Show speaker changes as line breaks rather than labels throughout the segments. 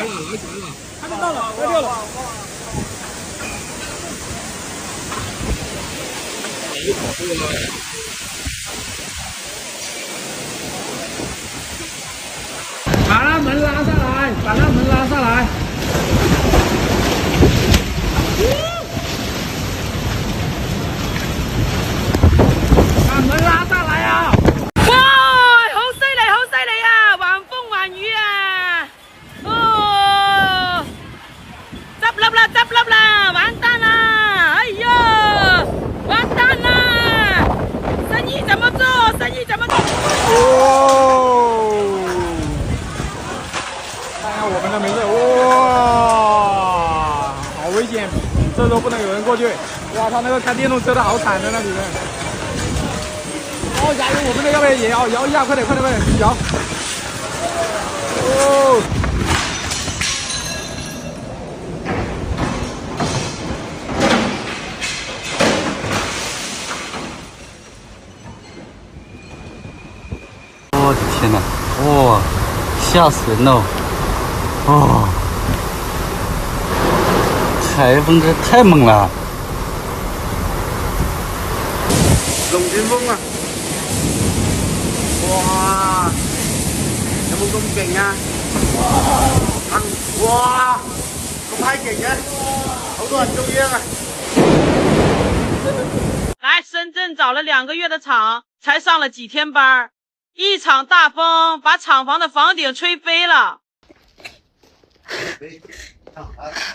来了，来起来了，看得到了，快掉了。把那门拉上来，把那门拉上来。把门拉上来啊！
哇，好犀利，好犀利啊！橫風橫雨啊！哦，執笠啦，執笠啦，完蛋啦！哎呀，完蛋啦！生意怎麼做？生意怎麼做？
哦，看看我们的名字，哇，好危险，这都不能有人过去。哇，他那个开电动车的好惨的那里面。哦，加油！我们的要不要也摇摇一下？快点，快点，快点，摇！哦。
我的天哪！哇，吓死人了！哦，台风这太猛了！
龙捲風啊！哇，有冇咁勁啊？哇，咁閪勁嘅，好多人中央啊！
来深圳找了2个月的厂，才上了几天班，一场大风把厂房的房顶吹飞了。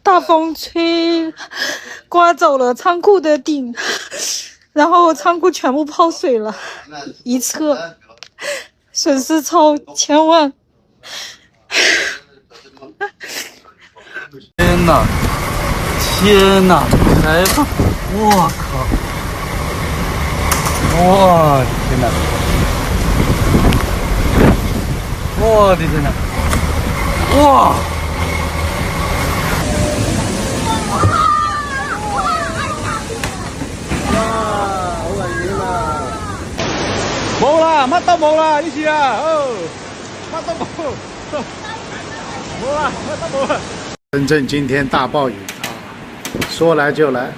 大风吹，刮走了仓库的顶，然后仓库全部泡水了，一侧损失超1000万。
天哪！天哪！台风！我靠！我的天哪！我的天哪！哇！
冇啦，乜都冇啦，呢次啊，哦，乜都冇，冇啦，乜都冇啦。深圳今天大暴雨啊，说来就来啊，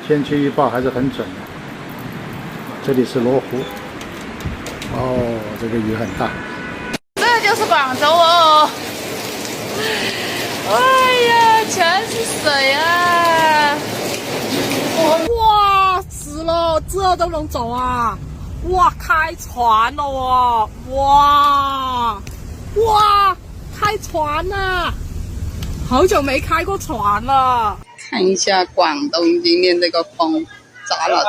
天气预报还是很准的。这里是罗湖，哦，这个雨很大。
这就是广州哦。哎呀，全是水啊！
哇，死了，这都能走啊！哇，开船了哦！哇，开船了！好久没开过船了。
看一下广东今天这个风，砸了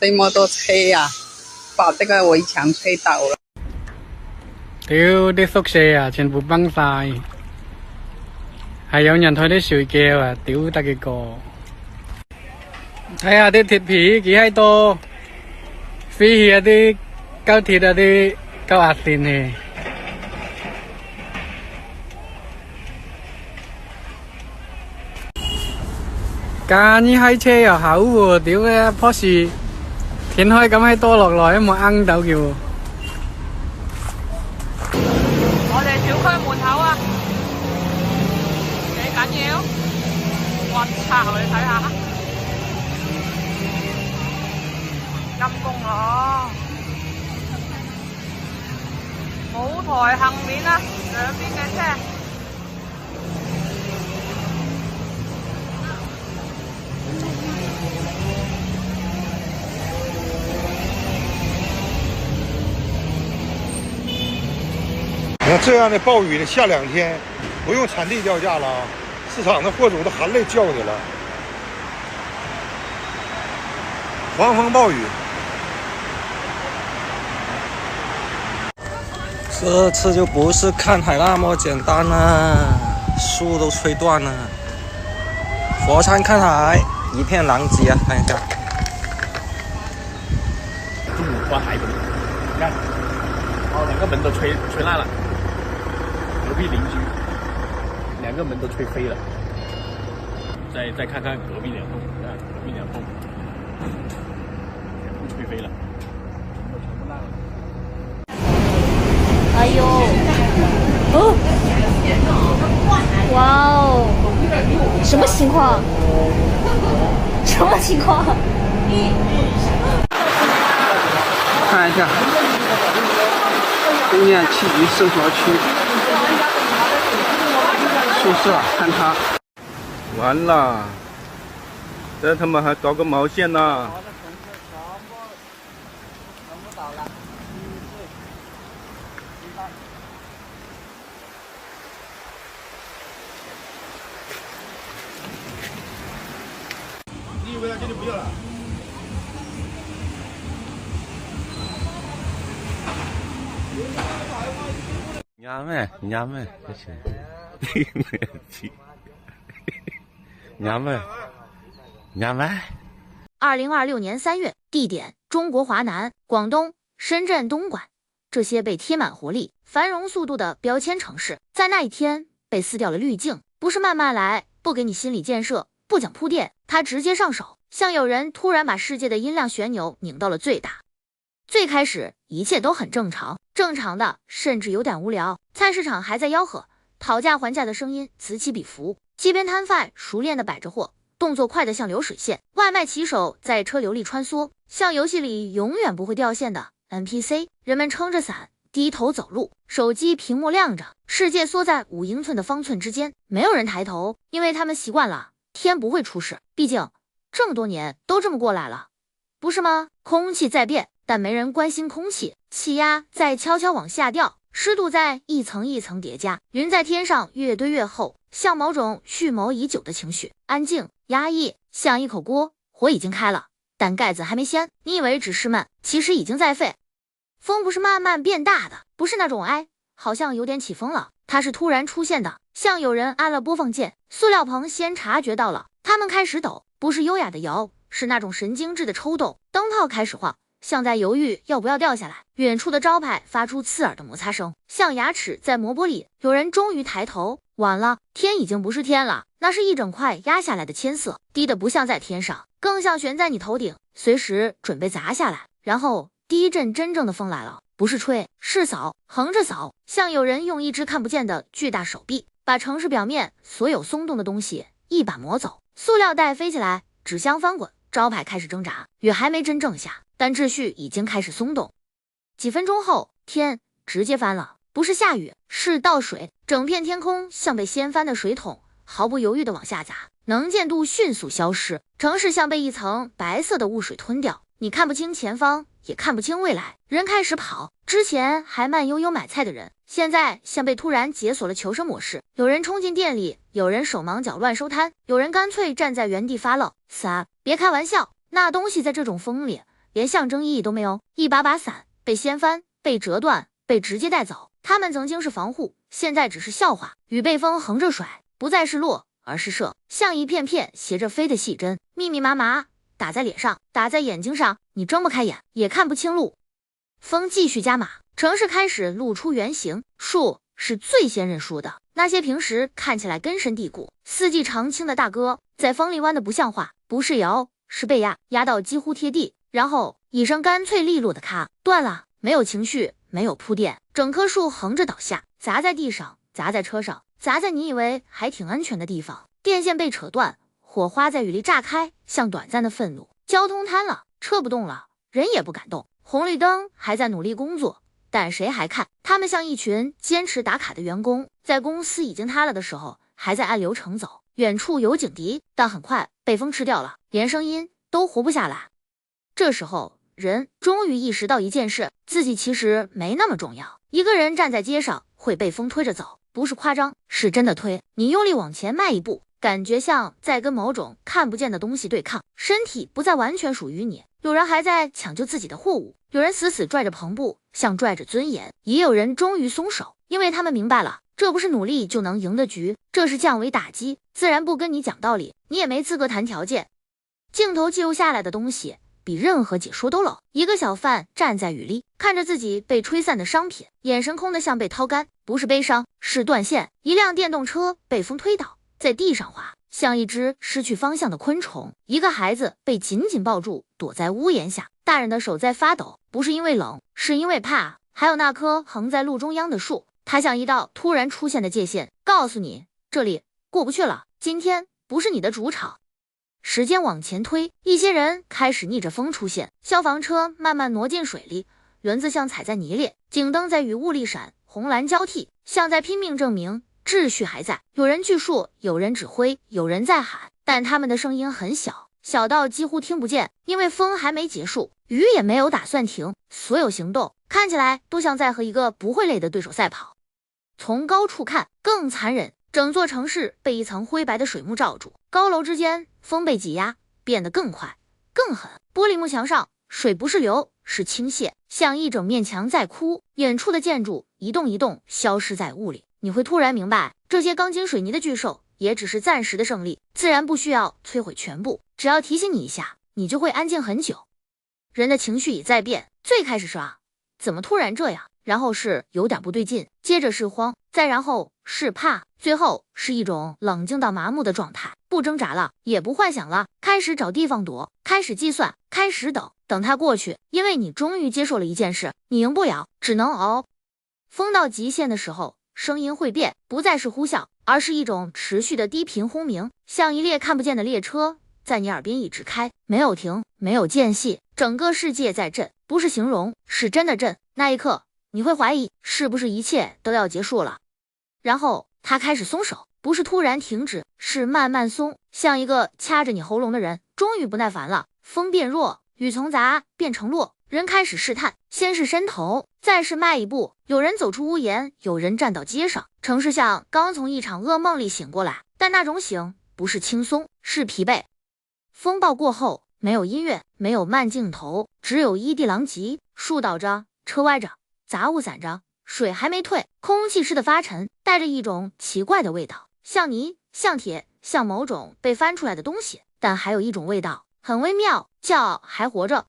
这么多车啊，把这个围墙吹倒了。
屌啲宿舍啊，全部崩晒，係有人喺啲睡覺啊，屌得幾個！睇下啲鐵皮幾閪多，飛起啊啲膠鐵啊啲膠壓線嘅。架呢閪車又厚喎，屌嘅一棵樹斷開咁閪多落來都冇掹到叫。
我哋小區門口啊，幾緊要？運拆你睇下，陰公咯！舞台幸免啊，兩邊嘅車。
你看这样的暴雨下2天，不用产地掉价了，市场的货主都含泪叫你了。狂风暴雨，
这次就不是看海那么简单了，树都吹断了。佛山看海，一片狼藉啊！看一下，
中午刮台风，你看，哦，2个门都吹烂了。隔壁邻居2个门都吹飞了，再看看隔壁2栋，啊，隔壁2栋全部吹飞了，全部烂了。
哎呦！
情况？什么情况？
看一下，公园7级生活区宿舍，看它。
完了，这他妈还搞个毛线呢？
你以为他今天不要了？
娘们，不行，娘们。
2026年3月，地点中国华南、广东、深圳、东莞，这些被贴满活力、繁荣速度的标签城市，在那一天被撕掉了滤镜，不是慢慢来，不给你心理建设，不讲铺垫，他直接上手，像有人突然把世界的音量旋钮拧到了最大。最开始一切都很正常，正常的甚至有点无聊。菜市场还在吆喝，讨价还价的声音此起彼伏，街边摊贩熟练的摆着货，动作快得像流水线，外卖骑手在车流里穿梭，像游戏里永远不会掉线的 NPC。人们撑着伞，低头走路，手机屏幕亮着，世界缩在5英寸的方寸之间，没有人抬头，因为他们习惯了，天不会出事，毕竟这么多年都这么过来了，不是吗？空气在变，但没人关心空气，气压在悄悄往下掉，湿度在一层一层叠加，云在天上越堆越厚，像某种蓄谋已久的情绪，安静压抑，像一口锅，火已经开了，但盖子还没掀，你以为只是闷，其实已经在沸。风不是慢慢变大的，不是那种好像有点起风了，它是突然出现的，像有人按了播放键，塑料棚先察觉到了，他们开始抖，不是优雅的摇，是那种神经质的抽动，灯泡开始晃，像在犹豫要不要掉下来，远处的招牌发出刺耳的摩擦声，像牙齿在磨玻璃。有人终于抬头，晚了，天已经不是天了，那是一整块压下来的铅色，低的不像在天上，更像悬在你头顶，随时准备砸下来。然后第一阵真正的风来了，不是吹，是扫，横着扫，像有人用一只看不见的巨大手臂，把城市表面所有松动的东西一把磨走。塑料袋飞起来，纸箱翻滚，招牌开始挣扎，雨还没真正下，但秩序已经开始松动。几分钟后，天直接翻了，不是下雨，是倒水，整片天空像被掀翻的水桶，毫不犹豫地往下砸，能见度迅速消失，城市像被一层白色的雾水吞掉，你看不清前方，也看不清未来。人开始跑，之前还慢悠悠买菜的人，现在像被突然解锁了求生模式，有人冲进店里，有人手忙脚乱收摊，有人干脆站在原地发愣。别开玩笑，那东西在这种风里连象征意义都没有，一把把伞被掀翻，被折断，被直接带走，他们曾经是防护，现在只是笑话。雨被风横着甩，不再是落，而是射，像一片片斜着飞的细针，密密麻麻打在脸上，打在眼睛上，你睁不开眼，也看不清路。风继续加码，城市开始露出原形，树是最先认输的，那些平时看起来根深蒂固、四季常青的大哥，在风里弯的不像话，不是摇，是被压到几乎贴地，然后一声干脆利落的咔，断了，没有情绪，没有铺垫，整棵树横着倒下，砸在地上，砸在车上，砸在你以为还挺安全的地方，电线被扯断，火花在雨里炸开，像短暂的愤怒。交通瘫了，车不动了，人也不敢动，红绿灯还在努力工作，但谁还看？他们像一群坚持打卡的员工，在公司已经塌了的时候，还在按流程走。远处有警笛，但很快被风吃掉了，连声音都活不下来。这时候，人终于意识到一件事，自己其实没那么重要。一个人站在街上会被风推着走，不是夸张，是真的推。你用力往前迈一步，感觉像在跟某种看不见的东西对抗，身体不再完全属于你。有人还在抢救自己的货物，有人死死拽着篷布，像拽着尊严，也有人终于松手，因为他们明白了，这不是努力就能赢的局，这是降维打击，自然不跟你讲道理，你也没资格谈条件。镜头记录下来的东西比任何解说都冷。一个小贩站在雨里，看着自己被吹散的商品，眼神空得像被掏干，不是悲伤，是断线。一辆电动车被风推倒，在地上滑，像一只失去方向的昆虫。一个孩子被紧紧抱住，躲在屋檐下，大人的手在发抖，不是因为冷，是因为怕。还有那棵横在路中央的树，它像一道突然出现的界限，告诉你这里过不去了，今天不是你的主场。时间往前推，一些人开始逆着风出现，消防车慢慢挪进水里，轮子像踩在泥里，警灯在雨雾里闪，红蓝交替，像在拼命证明秩序还在。有人锯树，有人指挥，有人在喊，但他们的声音很小，小到几乎听不见，因为风还没结束，雨也没有打算停，所有行动看起来都像在和一个不会累的对手赛跑。从高处看更残忍，整座城市被一层灰白的水幕罩住，高楼之间风被挤压，变得更快更狠。玻璃幕墙上水不是流，是倾泻，像一整面墙在哭。远处的建筑一栋一栋消失在雾里，你会突然明白，这些钢筋水泥的巨兽也只是暂时的胜利，自然不需要摧毁全部，只要提醒你一下，你就会安静很久。人的情绪也在变，最开始是怎么突然这样，然后是有点不对劲，接着是慌，再然后是怕，最后是一种冷静到麻木的状态，不挣扎了，也不幻想了，开始找地方躲，开始计算，开始等它过去，因为你终于接受了一件事，你赢不了，只能熬。疯到极限的时候，声音会变，不再是呼啸，而是一种持续的低频轰鸣，像一列看不见的列车在你耳边一直开，没有停，没有间隙，整个世界在震，不是形容，是真的震。那一刻你会怀疑是不是一切都要结束了，然后他开始松手，不是突然停止，是慢慢松，像一个掐着你喉咙的人终于不耐烦了。风变弱，雨从杂变成落，人开始试探，先是伸头，再是迈一步，有人走出屋檐，有人站到街上，城市像刚从一场噩梦里醒过来，但那种醒不是轻松，是疲惫。风暴过后，没有音乐，没有慢镜头，只有一地狼藉，树倒着，车歪着，杂物散着，水还没退，空气湿得发沉，带着一种奇怪的味道，像泥，像铁，像某种被翻出来的东西，但还有一种味道很微妙，叫还活着。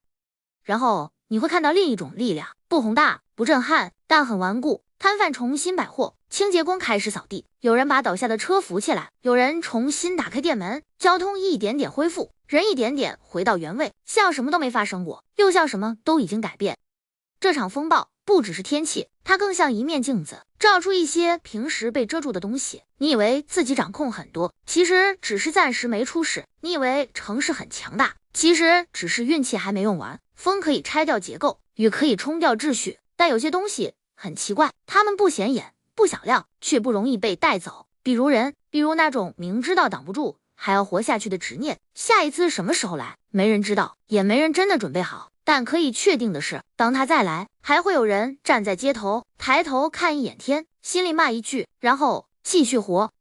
然后你会看到另一种力量，不宏大，不震撼，但很顽固。摊贩重新摆货，清洁工开始扫地，有人把倒下的车扶起来，有人重新打开店门，交通一点点恢复，人一点点回到原位，像什么都没发生过，又像什么都已经改变。这场风暴不只是天气，它更像一面镜子，照出一些平时被遮住的东西。你以为自己掌控很多，其实只是暂时没出事；你以为城市很强大，其实只是运气还没用完。风可以拆掉结构，雨可以冲掉秩序，但有些东西很奇怪，它们不显眼，不响亮，却不容易被带走。比如人，比如那种明知道挡不住还要活下去的执念。下一次什么时候来，没人知道，也没人真的准备好。但可以确定的是，当他再来，还会有人站在街头，抬头看一眼天，心里骂一句，然后继续活。